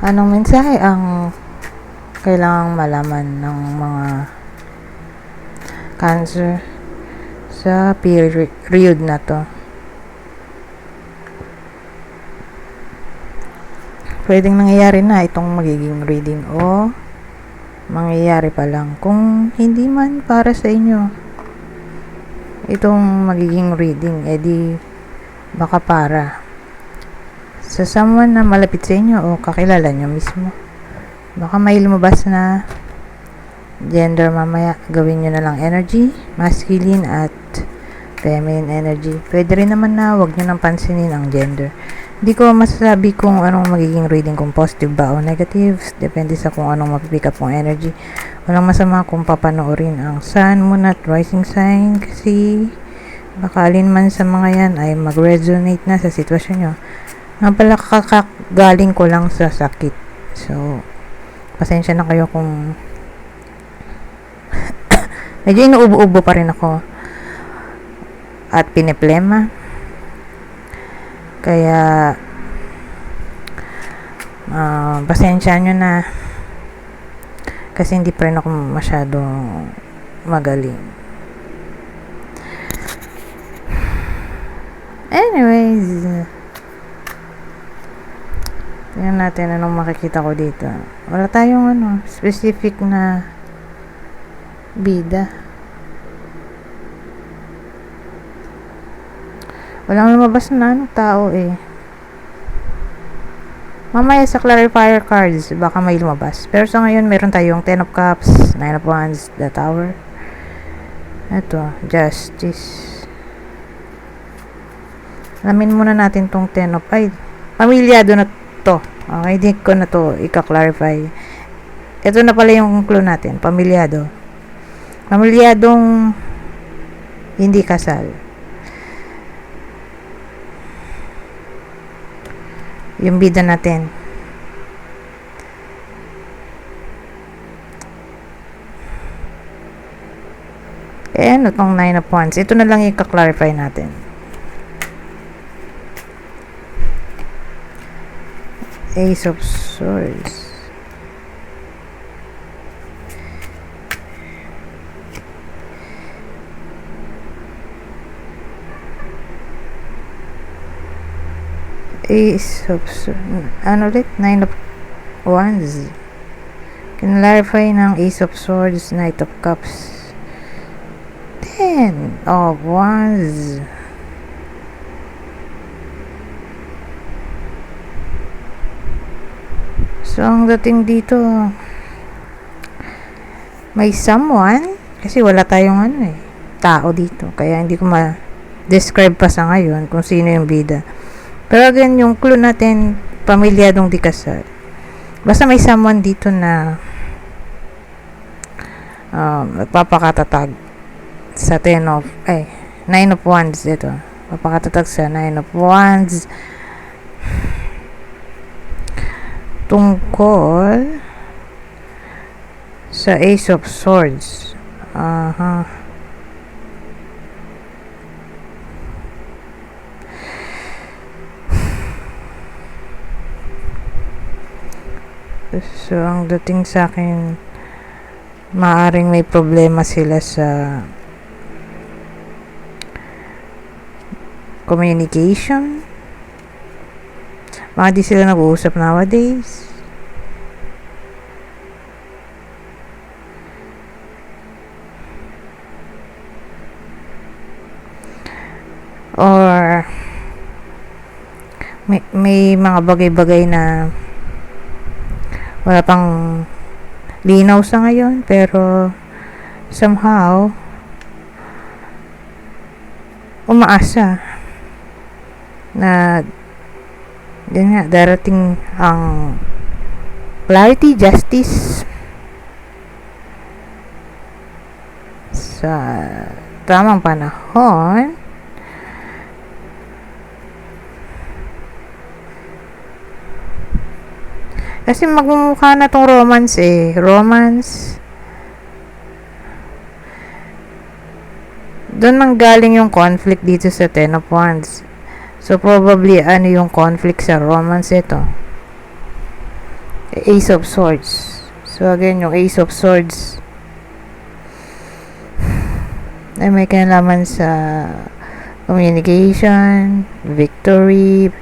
Anong mensahe ang kailangang malaman ng mga Cancer sa period na to? Pwedeng nangyayari na itong magiging reading o mangyayari pa lang. Kung hindi man para sa inyo itong magiging reading, edi baka para sa someone na malapit sa inyo o kakilala nyo mismo. Baka may lumabas na gender mamaya. Gawin nyo na lang energy, masculine at feminine energy. Pwede rin naman na wag nyo nang pansinin ang gender. Hindi ko masasabi kung anong magiging reading, kung positive ba o negative. Depende sa kung anong mapipick up mong energy. Walang masama kung papanoorin ang sun, moon at rising sign, kasi baka alin man sa mga yan ay mag-resonate na sa sitwasyon nyo. Nga pala, kakagaling ko lang sa sakit. So, pasensya na kayo kung medyo inuubo-ubo pa rin ako at piniplema. Kaya pasensya nyo na kasi hindi pa rin ako masyadong magaling. Anyways, tingnan natin anong makikita ko dito. Wala tayong specific na bida. Walang lumabas na tao eh. Mamaya sa clarifier cards, baka may lumabas. Pero sa ngayon, meron tayong 10 of Cups, 9 of Wands, the Tower. Ito, Justice. Alamin muna natin tong 10 of... Ay, pamilyado na to. Okay, di ko na to ika-clarify. Ito na pala yung clue natin, pamilyado. Pamilyadong hindi kasal. Yung bida natin. Ano tong 9 of Wands? Ito na lang ika-clarify natin. Ace of Swords. Ace of Swords. Ano ulit? 9 of Wands. Kinlarify ng Ace of Swords, Knight of Cups. 10 of Wands. So, ang dating dito, may someone, kasi wala tayong tao dito. Kaya hindi ko ma-describe pa sa ngayon kung sino yung bida. Pero again, yung clue natin, pamilyadong di kasal. Basta may someone dito na papakatatag sa 9 of Wands ito. Papakatatag sa 9 of Wands tungkol sa Ace of Swords. So, ang dating sa akin, maaring may problema sila sa communication. Baka di sila nag-uusap nowadays. Or may mga bagay-bagay na wala pang linaw sa ngayon, pero somehow umaasa na yun nga, darating ang clarity, justice sa tamang panahon. Kasi magmumukha na tong romance romance. Doon nanggaling yung conflict dito sa 10 of Wands. So, probably, yung conflict sa romance ito? Ace of Swords. So again, yung Ace of Swords ay may kinalaman sa communication, victory,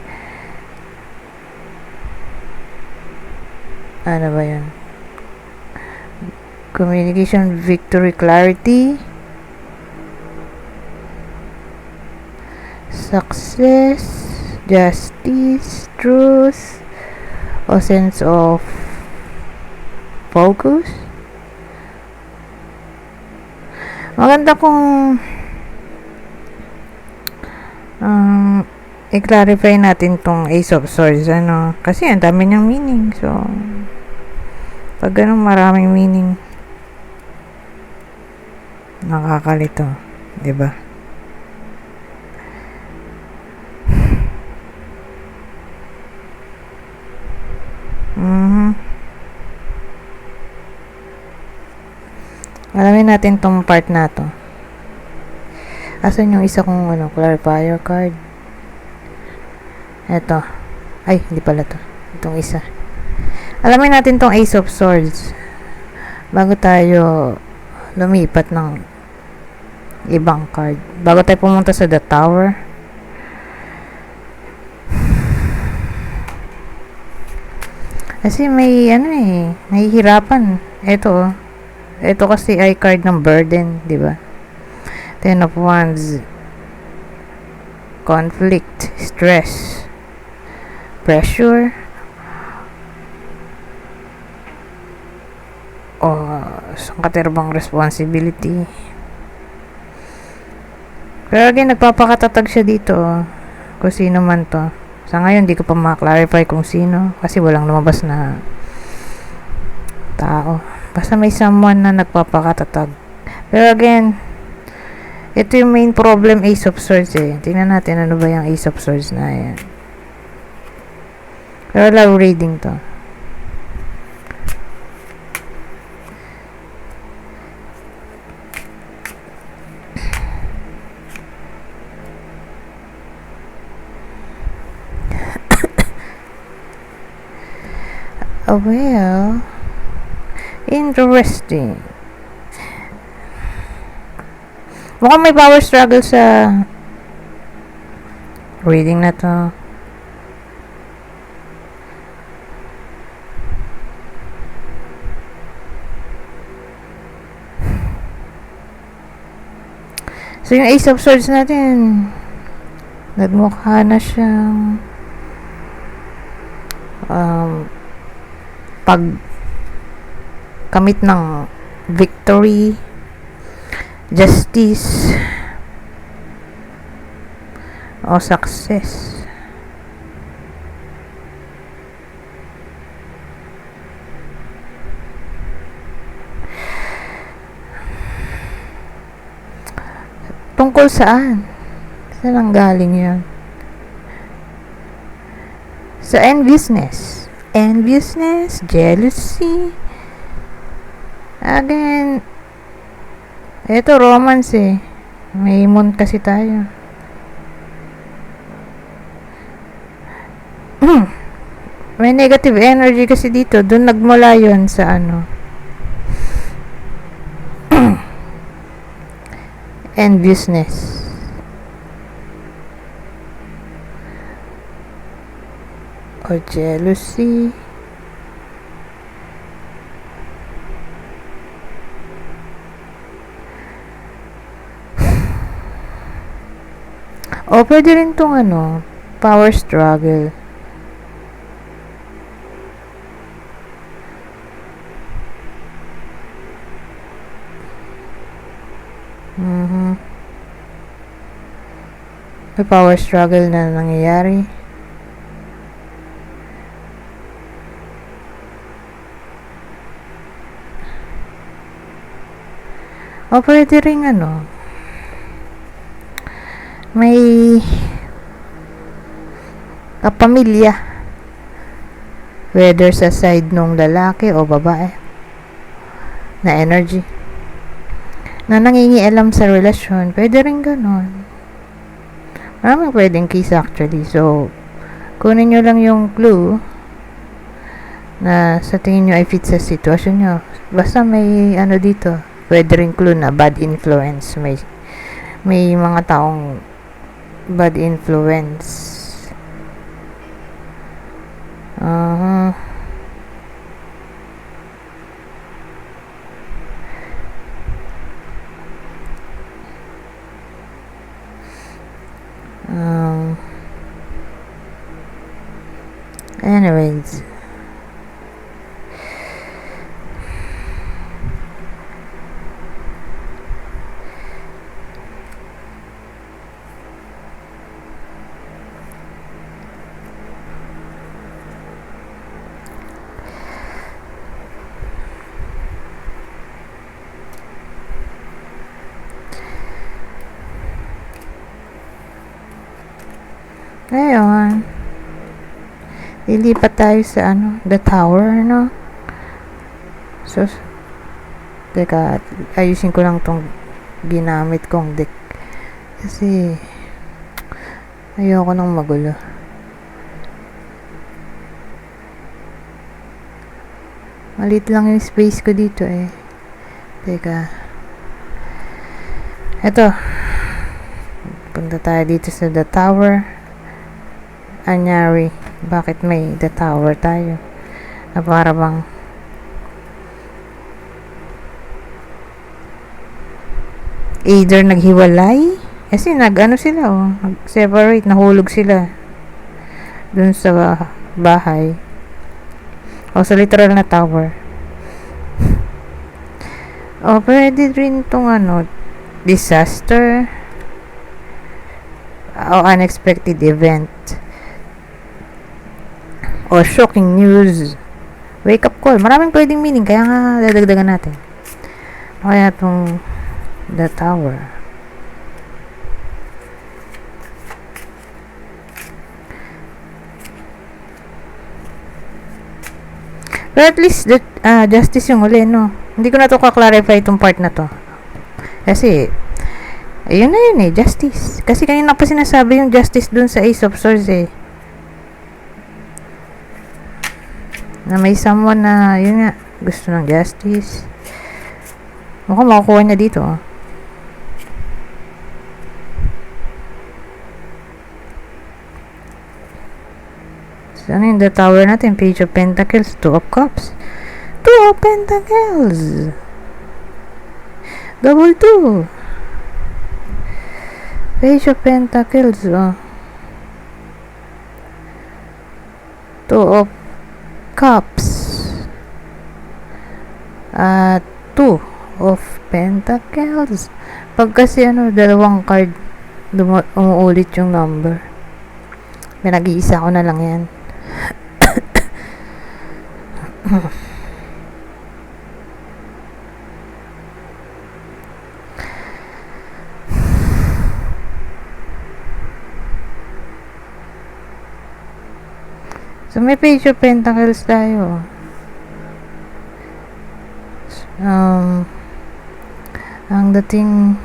ano ba yun? Communication, victory, clarity, success, justice, truth, o sense of focus. Maganda kung i-clarify natin tong Ace of Swords, kasi ang dami niyang meaning. So, pag ganun maraming meaning, nakakalito, diba? Alamin natin tong part na to. Asan yung isa kong clarifier card? Eto. Ay, hindi pala to. Itong isa. Alamin natin tong Ace of Swords bago tayo lumipat ng ibang card. Bago tayo pumunta sa The Tower. Kasi may nahihirapan. Ito kasi ay card ng burden, di ba? Ten of Wands, conflict, stress, pressure, o sangkaterbang responsibility. Pero again, nagpapakatatag siya dito, kung sino man to. Sa ngayon, di ko pa ma-clarify kung sino, kasi walang lumabas na tao. Basta may someone na nagpapakatatag. Pero again, ito yung main problem, Ace of Swords eh. Tingnan natin ano ba yung Ace of Swords na yan. Pero love reading to. Oh, well, interesting. Mukhang may power struggle sa reading na to. So, yung Ace of Swords natin, nagmukha na siyang pagkamit ng victory, justice, o success. Tungkol saan? Saan ang galing yan? Sa enviousness. Enviousness, jealousy. Again, ito romance eh. May moon kasi tayo. May negative energy kasi dito. Doon nagmula yun sa enviousness. O jealousy. O pwede rin tong power struggle. May power struggle na nangyayari. O pwede rin may kapamilya, whether sa side nung lalaki o babae, na energy na nangingialam sa relasyon. Pwede rin ganon. Maraming pwedeng case actually. So, kunin nyo lang yung clue na sa tingin nyo ay fit sa sitwasyon nyo. Basta may ano dito, weathering clue na bad influence. May mga taong bad influence. Anyways, ngayon, lilipat tayo sa the tower, no? So, teka, ayusin ko lang tong ginamit kong deck. Kasi, ayoko nang magulo. Malit lang yung space ko dito eh. Teka. Eto. Punta tayo dito sa the tower. Anyari. Bakit may the tower tayo? Na para bang either naghiwalay kasi sila nag-separate, nahulog sila dun sa bahay o sa literal na tower. O pwede rin tong disaster o unexpected event o shocking news, wake up call. Maraming pwedeng meaning, kaya nga dadagdagan natin. Kaya itong the tower. Pero at least justice yung uli, no? Hindi ko na to ka-clarify itong part na to. Kasi ayun na yun justice. Kasi kanina pa sinasabi yung justice dun sa Ace of Swords na may someone na yun nga gusto ng justice. Mukhang makukuha niya dito So ano yung the tower natin? Page of Pentacles, Two of Cups, Two of Pentacles, double two, Page of Pentacles, Two of Cups, Two of Pentacles. Pag kasi dalawang card umuulit yung number, pinag-iisa ko na lang yan. So may Page of Pentacles tayo. Ang dating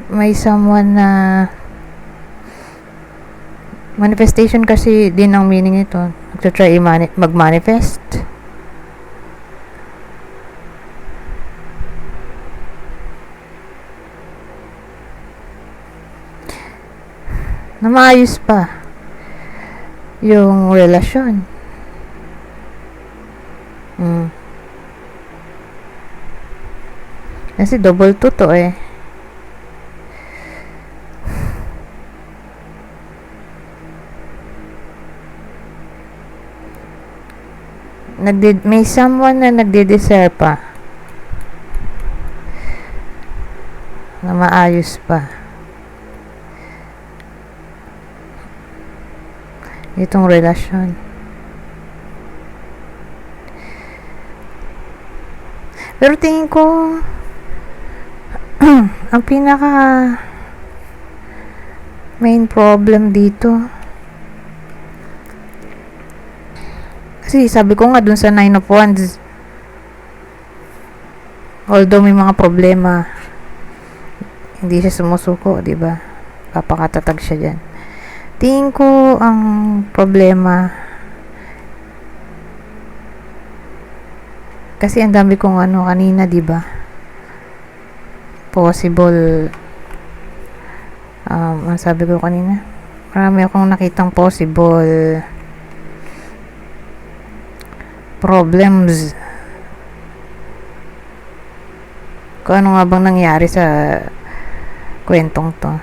may someone na manifestation kasi din ang meaning ito. Nagtatry mag-manifest. Na maayos pa yung relasyon. Kasi double two to may someone na nagde-desire pa na maayos pa itong relasyon. Pero tingin ko ang pinaka main problem dito, kasi sabi ko nga dun sa Nine of Wands, although may mga problema, hindi siya sumusuko, diba? Papakatatag siya dyan. Tingin ko ang problema kasi ang dami kong ano kanina, di ba? Possible ang sabi ko kanina, marami akong nakitang possible problems. Kung ano nga bang nangyari sa kwentong to.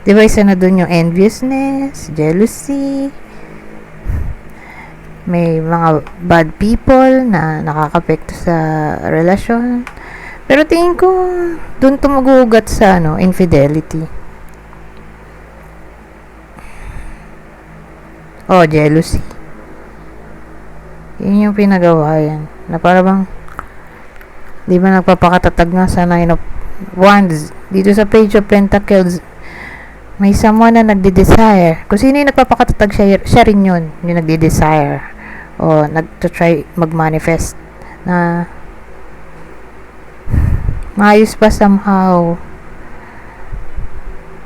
Di ba isa na dun yung enviousness, jealousy, may mga bad people na nakakapekto sa relasyon. Pero tingin ko dun tumugugat sa infidelity. Jealousy. Yun yung pinagawa yan. Na para bang di ba nagpapakatatag nga sa Nine of Wands dito sa Page of Pentacles, may someone na nagde-desire. Kung sino yung nagpapakatatag, siya rin yun yung nagde-desire o nagto-try mag-manifest na maayos pa somehow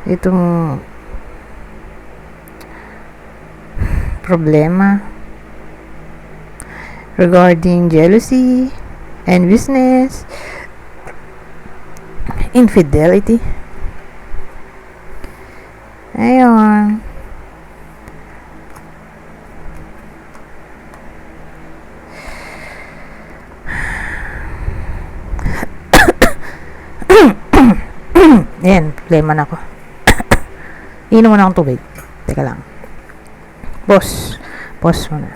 itong problema regarding jealousy, enviousness, infidelity. Ayun. Ayan, problema na ako. Inom muna akong tubig. Teka lang. Pause muna.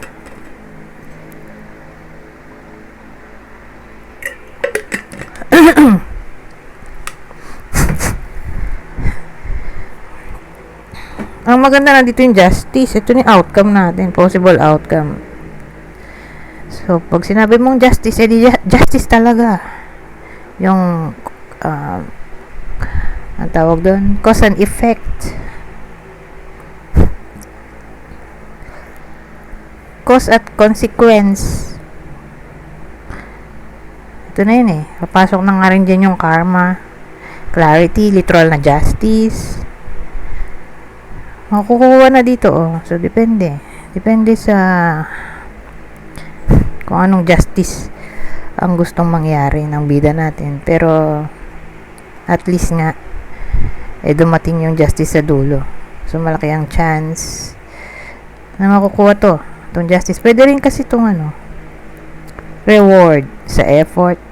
Ang maganda na dito yung justice. Ito yung outcome natin. Possible outcome. So, pag sinabi mong justice, edi justice talaga. Yung ang tawag doon, cause and effect. Cause at consequence. Ito na yun eh. Papasok na nga rin dyan yung karma, clarity, literal na justice. Makukuha na dito So, depende. Depende sa kung anong justice ang gustong mangyari ng bida natin. Pero, at least nga, dumating yung justice sa dulo. So, malaki ang chance na makukuha itong justice. Pwede rin kasi itong reward sa effort.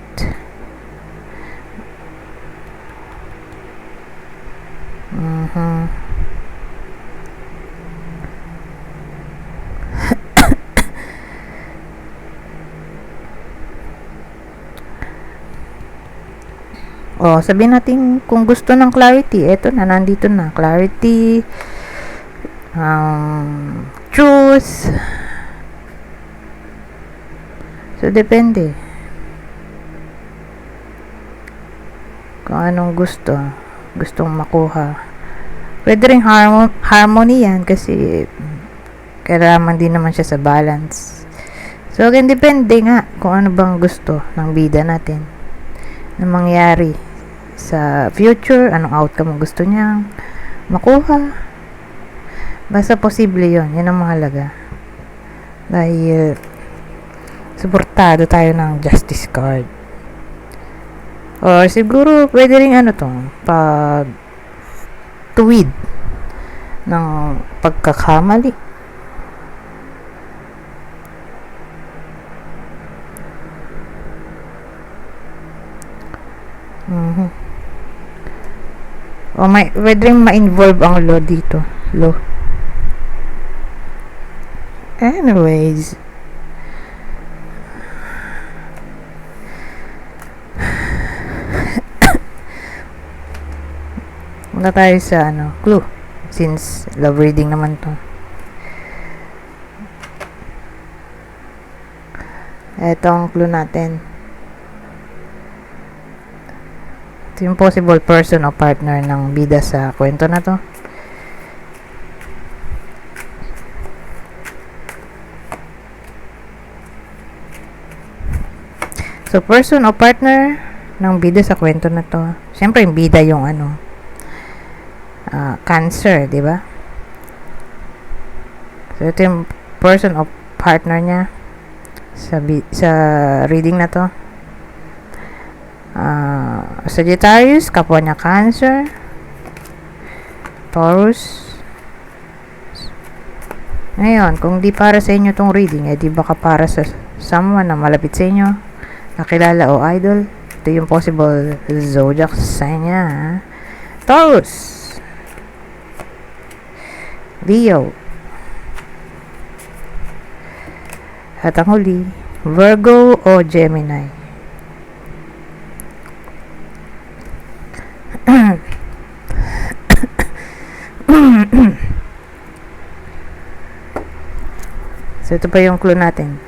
Sabihin natin kung gusto ng clarity, eto na, nandito na, clarity, truth. So, depende kung anong gustong makuha. Pwede rin harmony yan kasi kailangan din naman siya sa balance. So, again, depende nga kung ano bang gusto ng bida natin na mangyari sa future, anong outcome ang gusto niyang makuha. Basta posible yun ang mahalaga. Dahil suportado tayo ng justice card. Or siguro pwede rin pag tuwid ng pagkakamali. Pwede rin ma-involve ang law dito. Law. Anyways. Muna tayo sa clue. Since love reading naman to. Ito ang clue natin. Ito yung possible person o partner ng bida sa kwento na to. So, person o partner ng bida sa kwento na to. Siyempre, yung bida yung Cancer, di ba? So, ito yung person o partner niya sa reading na to. Sagittarius, kapwa niya Cancer, Taurus. Ngayon, kung di para sa inyo tong reading, di baka para sa someone na malapit sa inyo, kakilala o idol. Ito yung possible zodiac sign niya. Taurus, Leo, at ang huli, Virgo o Gemini. So, ito pa yung clue natin.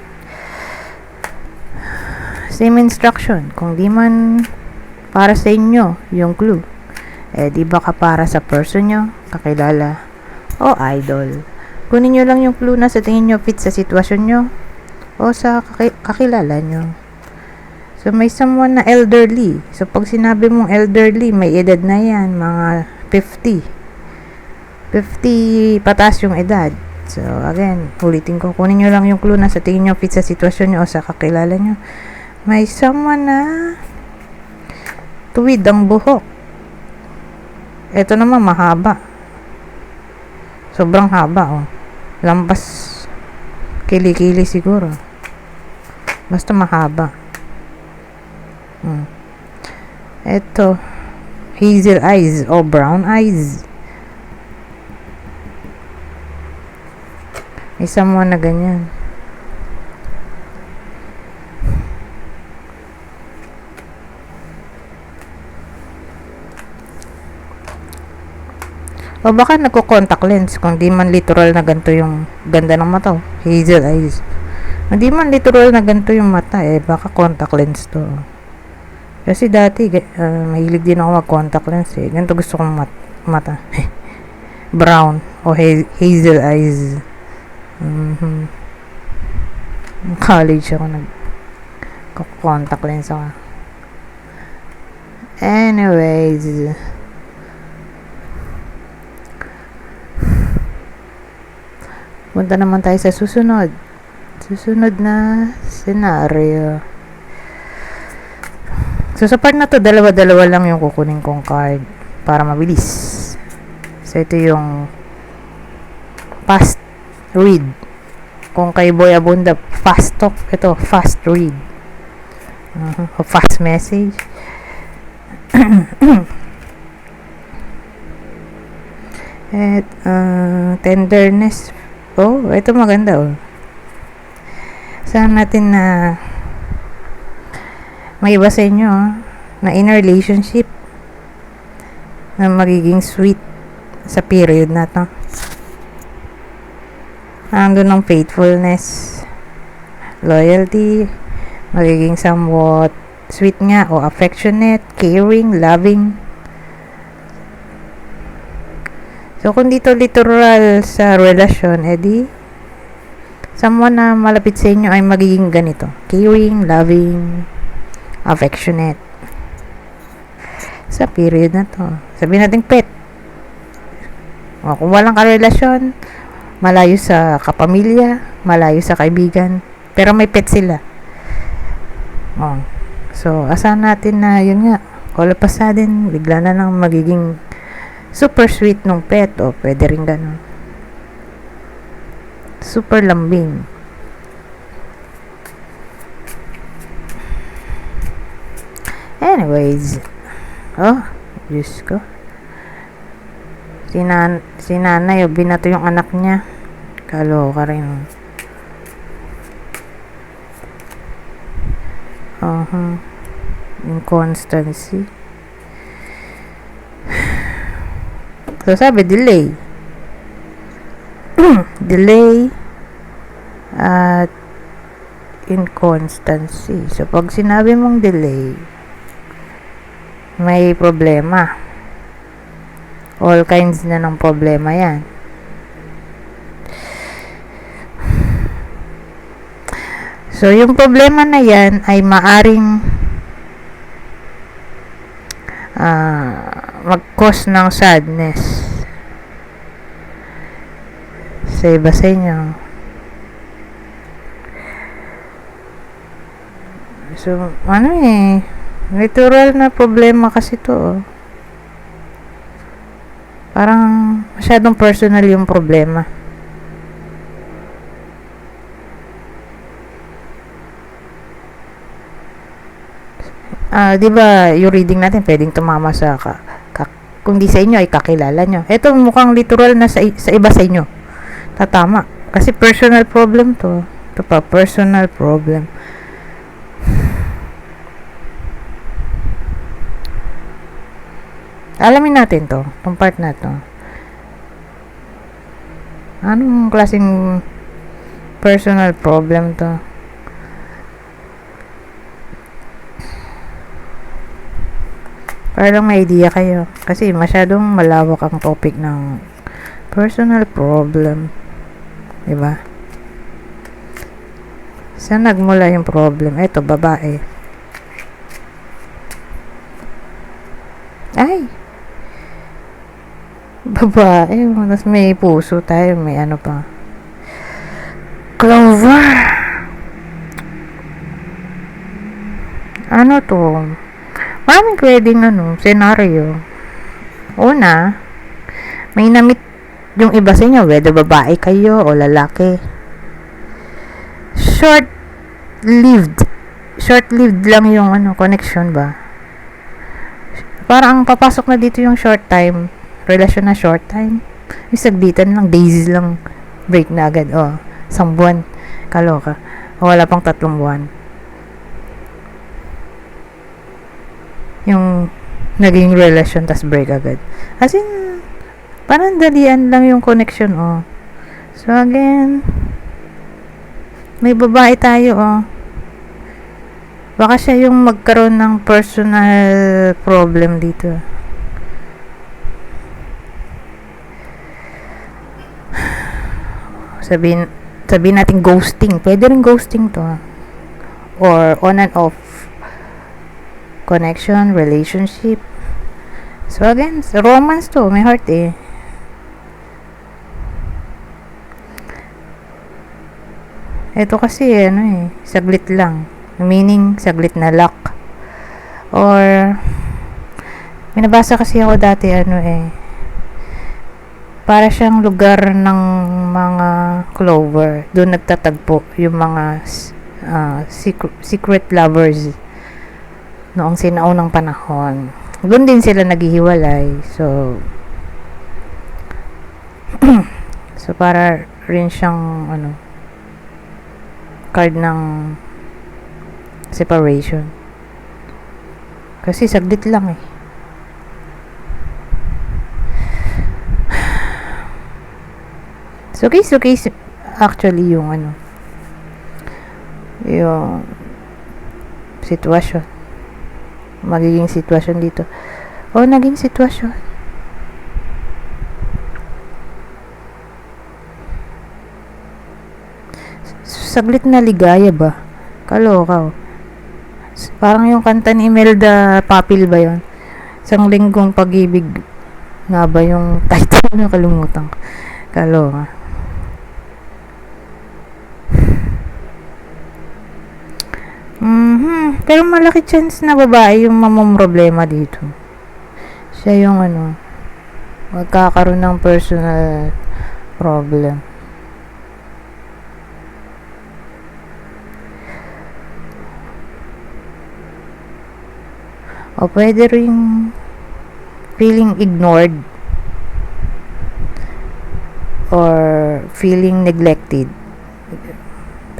Same instruction. Kung di man para sa inyo yung clue, di baka para sa person nyo, kakilala, o idol. Kunin nyo lang yung clue na sa tingin nyo fit sa sitwasyon nyo, o sa kakilala nyo. So, may someone na elderly. So, pag sinabi mong elderly, may edad na yan, mga 50. 50 pataas yung edad. So, again, ulitin ko. Kunin nyo lang yung clue na sa tingin nyo fit sa sitwasyon nyo o sa kakilala nyo. May someone na tuwid ang buhok. Ito naman, mahaba. Sobrang haba, oh. Lampas kili-kili siguro. Basta mahaba. Ito, hazel eyes o brown eyes. May someone na ganyan. O baka nagko-contact lens kung di man literal na ganito yung ganda ng mata. Hazel eyes. Kung di man literal na ganito yung mata, baka contact lens to. Kasi dati, mahilig din ako mag-contact lens eh. Ganito gusto kong mata. Brown o hazel eyes. College ako nag-contact lens ako. Anyways, punta naman tayo sa susunod na scenario. So sa part na to, dalawa-dalawa lang yung kukunin kong card para mabilis. So ito yung fast read. Kung kay Boy Abunda, fast talk. Ito, fast read. Fast message. At tenderness. Oh, ito maganda, oh. Saan natin na may iba sa inyo, na in a relationship na magiging sweet sa period na to. Andun ng faithfulness, loyalty, magiging somewhat sweet nga o affectionate, caring, loving. So, kung dito literal sa relasyon, edi someone na malapit sa inyo ay magiging ganito. Caring, loving, affectionate. Sa period na to. Sabihin natin pet. O, kung walang karelasyon, malayo sa kapamilya, malayo sa kaibigan, pero may pet sila. Oh. So, asahan natin na yun nga, all of a sudden, bigla na lang magiging super sweet nung pet, o pwede rin ganun. Super lambing. Anyways, Diyos ko. Si nanay, binato yung anak niya. Kaloka rin. Inconstancy. So, sabi, delay. Delay at inconstancy. So, pag sinabi mong delay, may problema. All kinds na ng problema yan. So, yung problema na yan ay maaring mag-cause ng sadness sa iba sa inyo. So, natural na problema kasi to. Parang masyadong personal yung problema. Di ba, yung reading natin pwedeng tumama sa kung di sa inyo ay kakilala nyo. Ito mukhang literal na sa iba sa inyo. Tatama. Kasi personal problem to. Ito pa, personal problem. Alamin natin to. Itong part na to. Anong klaseng personal problem to? Para lang may idea kayo. Kasi masyadong malawak ang topic ng personal problem. Diba? Saan nagmula yung problem? Eto, babae. Ay! Babae. Tapos may puso tayo. May ano pa. Clover! Ano to? Maraming pwedeng senaryo. Una, may namit yung iba sa inyo, whether babae kayo o lalaki. Short-lived lang yung connection ba? Parang papasok na dito yung short time. Relasyon na short time. Yung saglitan lang, days lang. Break na agad. Isang buwan. Kaloka. Wala pang 3 buwan. Yung naging relasyon tas break agad. As in, parang dalian lang yung connection, So again, may babae tayo, Baka siya yung magkaroon ng personal problem dito. Sabihin natin ghosting. Pwede rin ghosting to. Or on and off connection, relationship. So again, romance to. May heart eh. Ito kasi saglit lang. Meaning, saglit na luck. Or, minabasa kasi ako dati para siyang lugar ng mga clover. Doon nagtatagpo yung mga secret lovers noong sinaunang panahon. Doon din sila naghihiwalay. So, so para rin siyang card ng separation. Kasi saglit lang eh. So case actually yung yung sitwasyon. Magiging sitwasyon dito. Naging sitwasyon. Saglit na ligaya ba? Kaloka. Parang yung kanta ni Imelda Papil ba yun? Isang linggong pag-ibig nga ba yung title? Nakalimutan ko. Kaloka. Pero malaki chance na babae yung problema dito. Siya yung magkakaroon ng personal problem. O pwede ring feeling ignored or feeling neglected.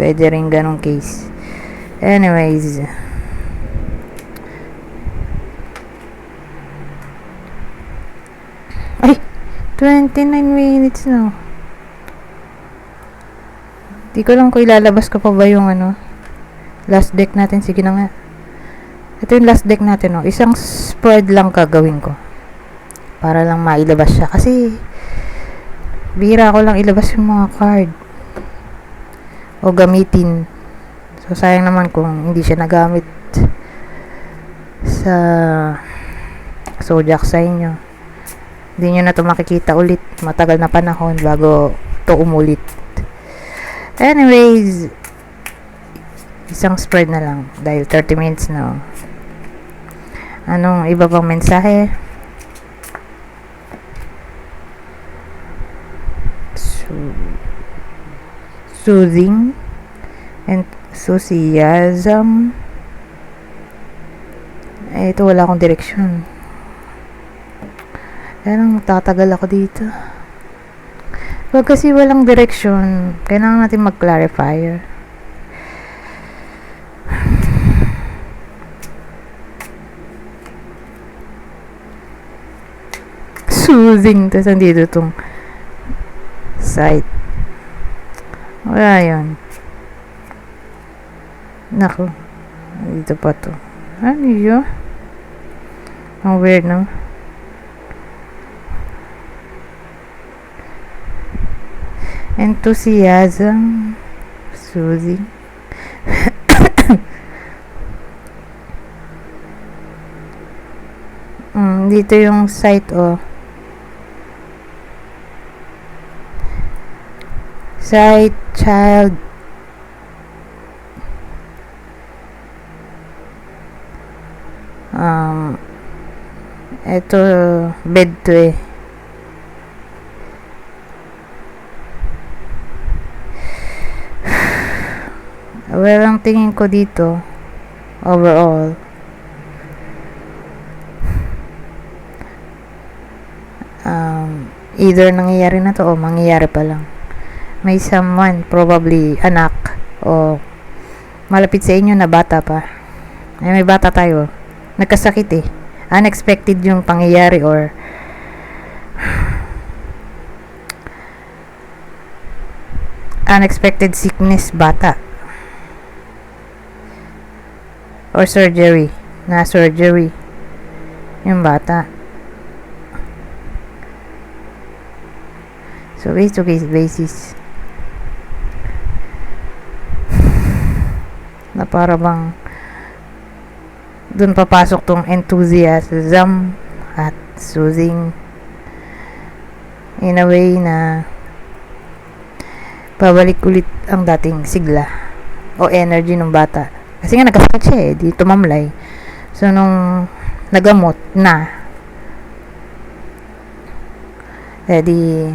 Pwede ring ganong case. Anyways, ay 29 minutes na. Di ko lang kung ilalabas ko pa ba yung last deck natin. Sige na nga. Ito yung last deck natin, Isang spread lang gagawin ko. Para lang mailabas siya. Kasi, bihira ko lang ilabas yung mga card. O gamitin. So, sayang naman kung hindi siya nagamit sa zodiac sa inyo. Hindi nyo na ito makikita ulit. Matagal na panahon bago to umulit. Anyways, isang spread na lang dahil 30 minutes na. Anong iba pang mensahe? Soothing, enthusiasm. Ito wala akong direksyon. Kaya lang tatagal ako dito. Pag kasi walang direksyon, kailangan natin mag-clarifier. Soothing. Tapos nandito itong site. Wala yun. Naku. Dito pa to. Ano yun? Ang weird, no? Enthusiasm. Soothing. Dito yung site, oh. Site, child. Ito, bed to eh. Well, ang tingin ko dito, overall, either nangyayari na to o mangyayari pa lang. May someone, probably anak o malapit sa inyo na bata pa. Ay, may bata tayo. Nagkasakit eh. Unexpected yung pangyayari or unexpected sickness bata. Or surgery. Na surgery. Yung bata. So, case to case basis. Na para bang dun papasok tong enthusiasm at soothing in a way na pabalik ulit ang dating sigla o energy ng bata. Kasi nga nagkasakit siya eh, di tumamlay. So, nung nagamot na, eh di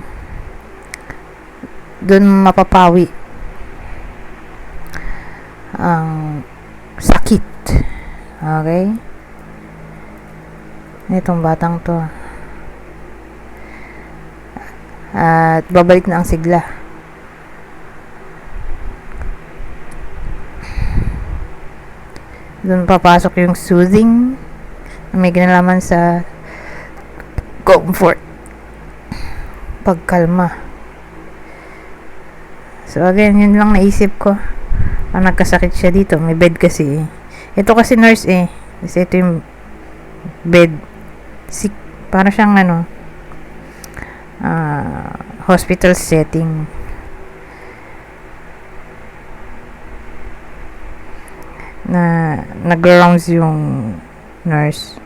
dun mapapawi ang sakit. Okay? Itong batang to. At babalik na ang sigla. Doon papasok yung soothing na may kinalaman sa comfort. Pagkalma. So again, yun lang naisip ko. Ang nagkasakit siya dito. May bed kasi eh. Ito kasi nurse eh. Kasi ito yung bed. Sick. Para siyang ano, hospital setting. Na nag-rounds yung nurse.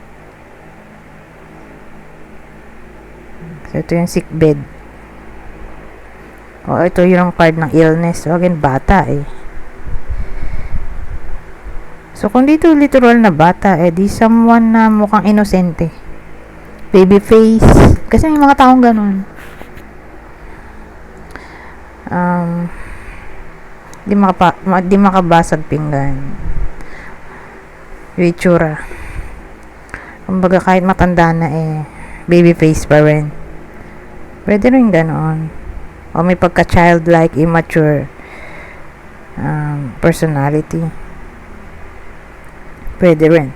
So ito yung sick bed. O ito yung card ng illness. So again, bata eh. So, kung dito literal na bata, eh, di someone na mukhang inosente. Baby face. Kasi may mga taong ganun. Di makabasag pinggan. Yung itsura. Kumbaga, kahit matanda na eh, baby face pa rin. Pwede rin ganoon. O may pagka-childlike, immature personality. Pwede rin.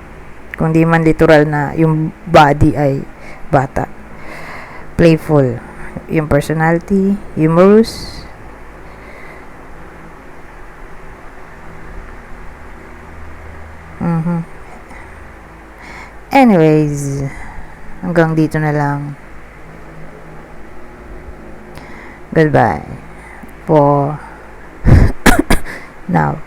Kung di man literal na yung body ay bata. Playful. Yung personality, humorous. Anyways, hanggang dito na lang. Goodbye for now.